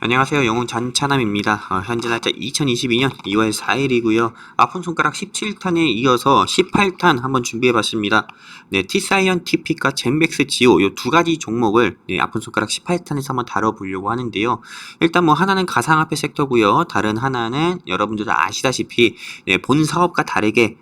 안녕하세요. 영웅 잔차남입니다. 현재 날짜 2022년 2월 4일이고요. 아픈 손가락 17탄에 이어서 18탄 한번 준비해봤습니다. 네, T사이언티픽과 젠백스 지오 이 두 가지 종목을 아픈 손가락 18탄에서 한번 다뤄보려고 하는데요. 일단 뭐 하나는 가상화폐 섹터고요. 다른 하나는 여러분들도 아시다시피 본 사업과 다르게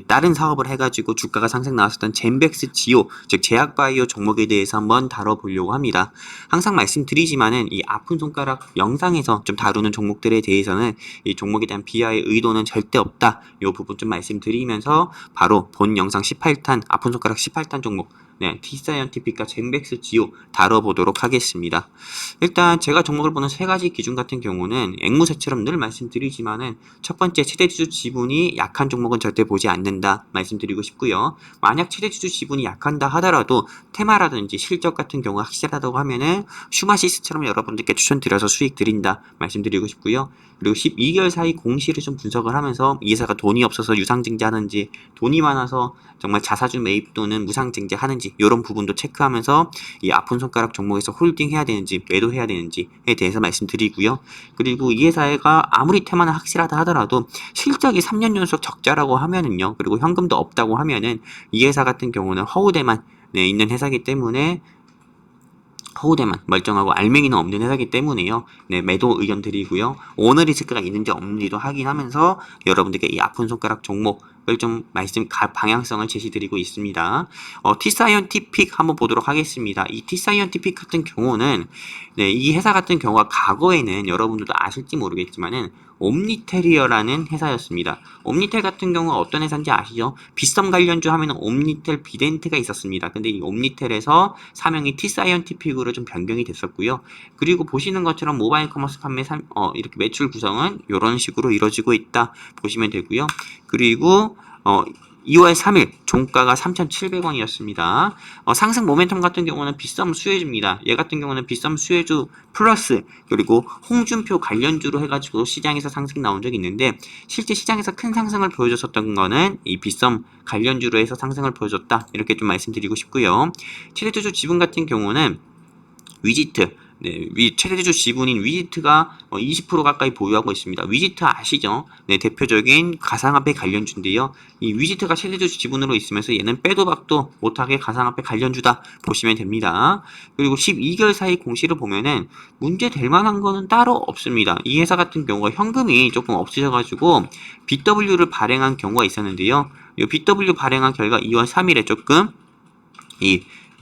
다른 사업을 해가지고 주가가 상승 나왔었던 젠백스 지오, 즉 제약바이오 종목에 대해서 한번 다뤄보려고 합니다. 항상 말씀드리지만은 이 아픈 손가락 영상에서 좀 다루는 종목들에 대해서는 이 종목에 대한 비하의 의도는 절대 없다. 이 부분 좀 말씀드리면서 바로 본 영상 18탄, 아픈 손가락 18탄 종목 T사이언티픽과 젠백스 지오 다뤄보도록 하겠습니다. 일단 제가 종목을 보는 세 가지 기준 같은 경우는 앵무새처럼 늘 말씀드리지만은 첫 번째 최대주주 지분이 약한 종목은 절대 보지 않는다 말씀드리고 싶고요. 만약 최대주주 지분이 약한다 하더라도 테마라든지 실적 같은 경우가 확실하다고 하면은 슈마시스처럼 여러분들께 추천드려서 수익 드린다 말씀드리고 싶고요. 그리고 12개월 사이 공시를 좀 분석을 하면서 이 회사가 돈이 없어서 유상증자하는지 돈이 많아서 정말 자사주 매입 또는 무상증자 하는지 이런 부분도 체크하면서 이 아픈 손가락 종목에서 홀딩 해야 되는지 매도해야 되는지에 대해서 말씀드리고요. 그리고 이 회사가 아무리 테마는 확실하다 하더라도 실적이 3년 연속 적자라고 하면은요. 그리고 현금도 없다고 하면은 이 회사 같은 경우는 허우대만 있는 회사이기 때문에 허우대만 멀쩡하고 알맹이는 없는 회사이기 때문에요. 매도 의견 드리고요. 오너 리스크가 있는지 없는지도 확인하면서 여러분들께 이 아픈 손가락 종목을 좀 방향성을 제시드리고 있습니다. T사이언티픽 한번 보도록 하겠습니다. 이 T사이언티픽 같은 경우는 이 회사 같은 경우가 과거에는 여러분들도 아실지 모르겠지만은 옴니테리어라는 회사였습니다. 옴니텔 같은 경우가 어떤 회사인지 아시죠? 빗썸 관련주 하면 옴니텔 비덴트가 있었습니다. 근데 이 옴니텔에서 사명이 T사이언티픽으로 좀 변경이 됐었고요. 그리고 보시는 것처럼 모바일 커머스 판매 이렇게 매출 구성은 이런 식으로 이루어지고 있다 보시면 되고요. 그리고 2월 3일 종가가 3,700원이었습니다. 상승 모멘텀 같은 경우는 빗썸 수혜주입니다. 얘 같은 경우는 빗썸 수혜주 플러스 그리고 홍준표 관련주로 해가지고 시장에서 상승 나온 적이 있는데 실제 시장에서 큰 상승을 보여줬었던 거는 이 빗썸 관련주로 해서 상승을 보여줬다. 이렇게 좀 말씀드리고 싶고요. 최대주주 지분 같은 경우는 위지트 최대주 지분인 위지트가 20% 가까이 보유하고 있습니다. 위지트 아시죠? 대표적인 가상화폐 관련주인데요. 이 위지트가 최대주 지분으로 있으면서 얘는 빼도 박도 못하게 가상화폐 관련주다 보시면 됩니다. 그리고 12개월 사이 공시를 보면은 문제 될 만한 거는 따로 없습니다. 이 회사 같은 경우가 현금이 조금 없으셔가지고 BW를 발행한 경우가 있었는데요. 이 BW 발행한 결과 2월 3일에 조금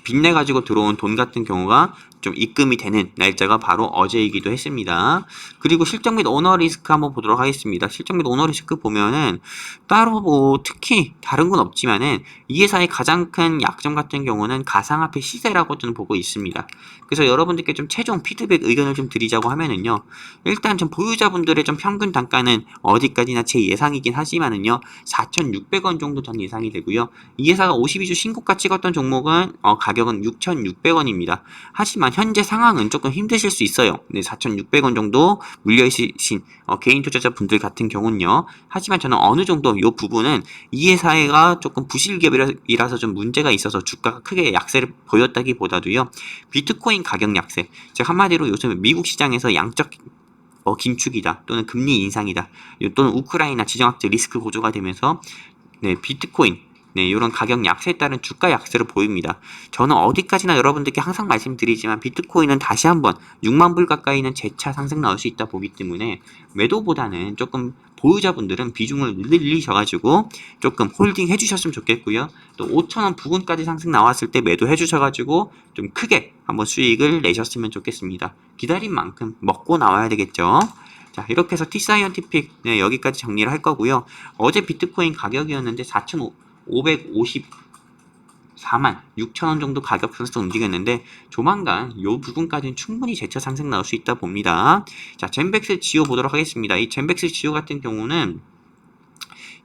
빚내 가지고 들어온 돈 같은 경우가 좀 입금이 되는 날짜가 바로 어제이기도 했습니다. 그리고 실적 및 오너 리스크 한번 보도록 하겠습니다. 실적 및 오너 리스크 보면은 따로 뭐 특히 다른 건 없지만은 이 회사의 가장 큰 약점 같은 경우는 가상화폐 시세라고 저는 보고 있습니다. 그래서 여러분들께 좀 최종 피드백 의견을 좀 드리자고 하면은요. 일단 좀 보유자분들의 좀 평균 단가는 어디까지나 제 예상이긴 하지만은요. 4,600원 정도 전 예상이 되고요. 이 회사가 52주 신고가 찍었던 종목은 가격은 6,600원입니다. 하지만 현재 상황은 조금 힘드실 수 있어요. 4,600원 정도 물려있으신 개인 투자자분들 같은 경우는요. 하지만 저는 어느 정도 이 부분은 이 회사가 조금 부실기업이라서 좀 문제가 있어서 주가가 크게 약세를 보였다기보다도요. 비트코인 가격 약세, 즉 한마디로 요즘 미국 시장에서 양적 긴축이다 또는 금리 인상이다 또는 우크라이나 지정학적 리스크 고조가 되면서 비트코인 이런 가격 약세에 따른 주가 약세를 보입니다. 저는 어디까지나 여러분들께 항상 말씀드리지만 비트코인은 다시 한번 6만 불 가까이는 재차 상승 나올 수 있다 보기 때문에 매도보다는 조금 보유자분들은 비중을 늘리셔가지고 조금 홀딩 해주셨으면 좋겠고요. 또 5,000원 부근까지 상승 나왔을 때 매도 해주셔가지고 좀 크게 한번 수익을 내셨으면 좋겠습니다. 기다린 만큼 먹고 나와야 되겠죠. 자, 이렇게 해서 T사이언티픽 여기까지 정리를 할 거고요. 어제 비트코인 가격이었는데 4,554만 6천원 정도 가격 선에서 움직였는데 조만간 요 부분까지는 충분히 재차 상승 나올 수 있다 봅니다. 자, 젠백스 지오 보도록 하겠습니다. 이 젠백스 지오 같은 경우는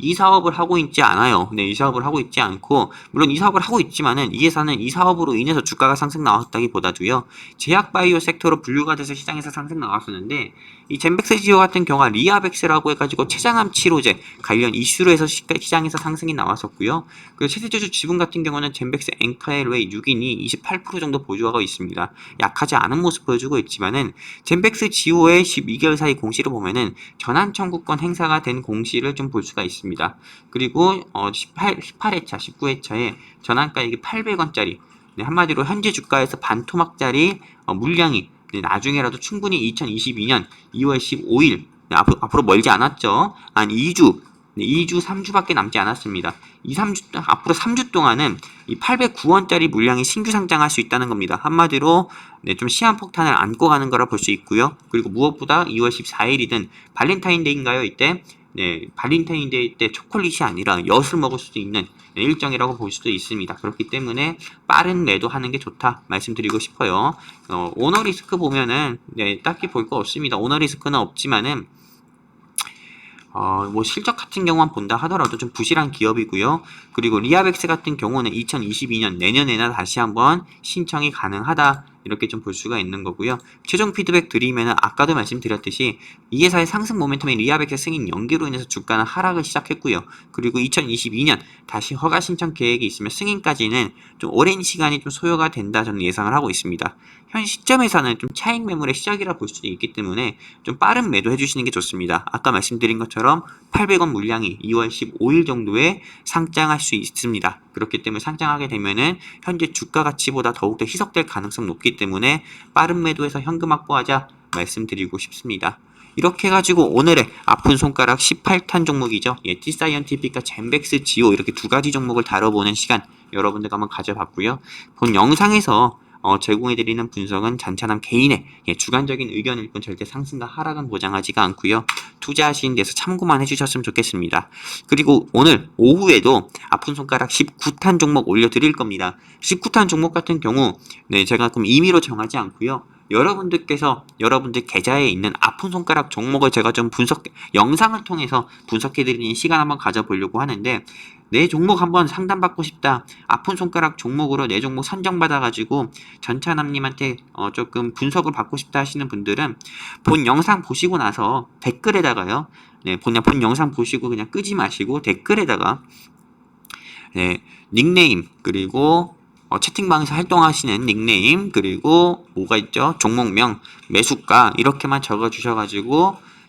이 사업을 하고 있지 않아요. 네, 이 사업을 하고 있지 않고, 물론 이 사업을 하고 있지만은 이 회사는 이 사업으로 인해서 주가가 상승 나왔다기보다도요, 제약 바이오 섹터로 분류가 돼서 시장에서 상승 나왔었는데, 이 젠백스지오 같은 경우가 리아벡스라고 해가지고 췌장암 치료제 관련 이슈로 해서 시장에서 상승이 나왔었고요. 그리고 최대주주 지분 같은 경우는 젠백스 앵카엘웨이 6인이 28% 정도 보유하고 있습니다. 약하지 않은 모습 보여주고 있지만은 젠백스지오의 12개월 사이 공시를 보면은 전환 청구권 행사가 된 공시를 좀 볼 수가 있습니다. 그리고 18회차, 19회차에 전환가액이 800원짜리, 네, 한마디로 현재 주가에서 반토막짜리 물량이 네, 나중에라도 충분히 2022년 2월 15일 네, 앞으로 멀지 않았죠. 한 2주, 네, 2주, 3주밖에 남지 않았습니다. 앞으로 3주 동안은 이 809원짜리 물량이 신규 상장할 수 있다는 겁니다. 한마디로 네, 좀 시한폭탄을 안고 가는 거라 볼 수 있고요. 그리고 무엇보다 2월 14일이든 발렌타인데이인가요? 이때 네, 발렌타인데이 때 초콜릿이 아니라 엿을 먹을 수도 있는 네, 일정이라고 볼 수도 있습니다. 그렇기 때문에 빠른 매도하는 게 좋다 말씀드리고 싶어요. 오너 리스크 보면은 네, 딱히 볼 거 없습니다. 오너 리스크는 없지만은 뭐 실적 같은 경우만 본다 하더라도 좀 부실한 기업이고요. 그리고 리아벡스 같은 경우는 2022년 내년에나 다시 한번 신청이 가능하다. 이렇게 좀 볼 수가 있는 거고요. 최종 피드백 드리면은 아까도 말씀드렸듯이 이 회사의 상승 모멘텀의 리아벡스 승인 연기로 인해서 주가는 하락을 시작했고요. 그리고 2022년 다시 허가 신청 계획이 있으면 승인까지는 좀 오랜 시간이 좀 소요가 된다 저는 예상을 하고 있습니다. 현 시점에서는 좀 차익 매물의 시작이라 볼 수도 있기 때문에 좀 빠른 매도 해주시는 게 좋습니다. 아까 말씀드린 것처럼 800원 물량이 2월 15일 정도에 상장할 수 있습니다. 그렇기 때문에 상장하게 되면은 현재 주가 가치보다 더욱더 희석될 가능성이 높기 때문에 빠른 매도해서 현금 확보하자 말씀드리고 싶습니다. 이렇게 해가지고 오늘의 아픈 손가락 18탄 종목이죠. 예, T사이언티픽과 젠백스지오 이렇게 두 가지 종목을 다뤄보는 시간 여러분들과 한번 가져봤고요. 본 영상에서 제공해드리는 분석은 잔차남 개인의 주관적인 의견일 뿐 절대 상승과 하락은 보장하지가 않고요. 투자하시는 데서 참고만 해주셨으면 좋겠습니다. 그리고 오늘 오후에도 아픈 손가락 19탄 종목 올려드릴 겁니다. 19탄 종목 같은 경우 네, 제가 그럼 임의로 정하지 않고요. 여러분들께서 여러분들 계좌에 있는 아픈 손가락 종목을 제가 좀 영상을 통해서 분석해드리는 시간 한번 가져보려고 하는데 내 종목 한번 상담받고 싶다. 아픈 손가락 종목으로 내 종목 선정받아가지고 전차남님한테 조금 분석을 받고 싶다 하시는 분들은 본 영상 보시고 나서 댓글에다가요. 네, 본 영상 보시고 그냥 끄지 마시고 댓글에다가 네, 닉네임 그리고 채팅방에서 활동하시는 닉네임 그리고 뭐가 있죠? 종목명, 매수가 이렇게만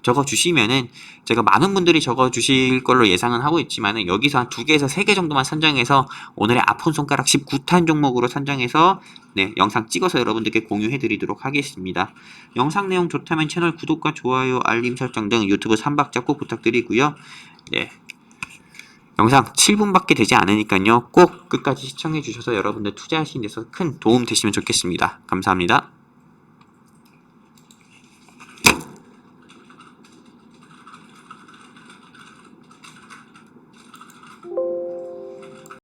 적어주시면은 제가 많은 분들이 적어주실 걸로 예상은 하고 있지만은 여기서 한 2개에서 3개 정도만 선정해서 오늘의 아픈 손가락 19탄 종목으로 선정해서 네, 영상 찍어서 여러분들께 공유해드리도록 하겠습니다. 영상 내용 좋다면 채널 구독과 좋아요, 알림 설정 등 유튜브 3박자 꼭 부탁드리고요. 네. 영상 7분밖에 되지 않으니까요. 꼭 끝까지 시청해 주셔서 여러분들 투자하시는 데서 큰 도움 되시면 좋겠습니다. 감사합니다.